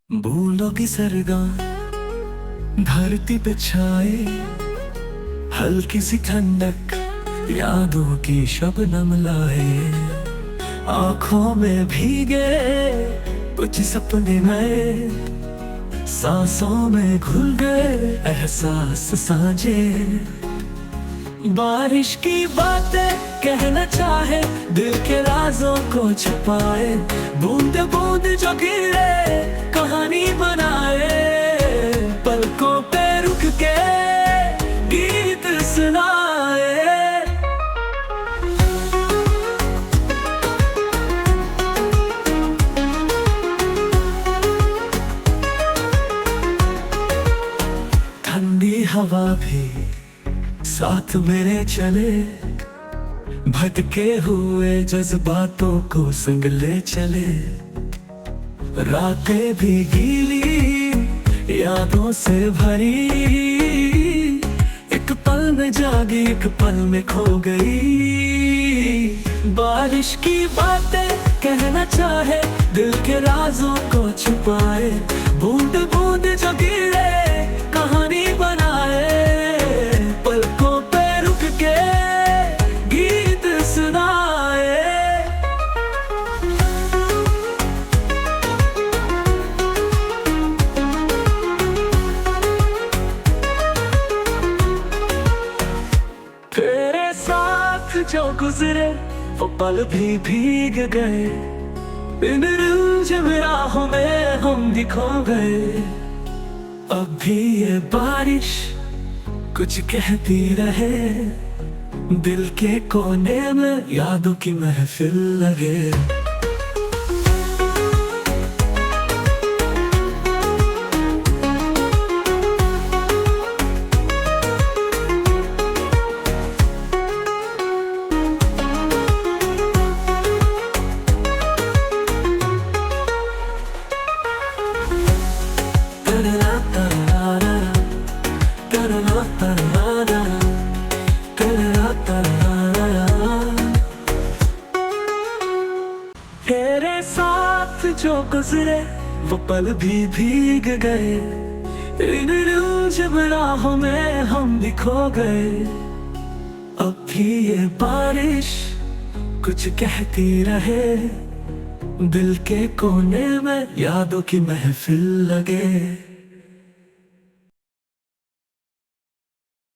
बूंदों की सरगाम धरती पे छाए, हल्की सी ठंडक यादों की शबनम लाए। आंखों में भीगे कुछ सपने नए, सांसों में घुल गए एहसास साझे। बारिश की बातें कहना चाहे, दिल के राजों को छुपाए। बूंद बूंद जो गिरे कहानी बनाए, पलकों पे रुक के गीत सुनाए। ठंडी हवा भी साथ मेरे चले, भटके हुए जज्बातों को संग ले चले। रातें भी गीली यादों से भरी, एक पल में जागी एक पल में खो गई। बारिश की बातें कहना चाहे, दिल के राजों को छुपाए। बूंद बूंद जो गिरे कहानी बनाए, पलकों पे रुक के गीत सुनाए। तेरे साथ जो गुजरे वो पल भी भीग गए, इन रिमझिम राहों में हम दिखो गए। अब भी ये बारिश कुछ कहती रहे, दिल के कोने में यादों की महफिल लगे। तेरे साथ जो गुजरे वो पल भी भीग गए, इन रिमझिम राहों में हम भी खो गए। अब भी ये बारिश कुछ कहती रहे, दिल के कोने में यादों की महफिल लगे।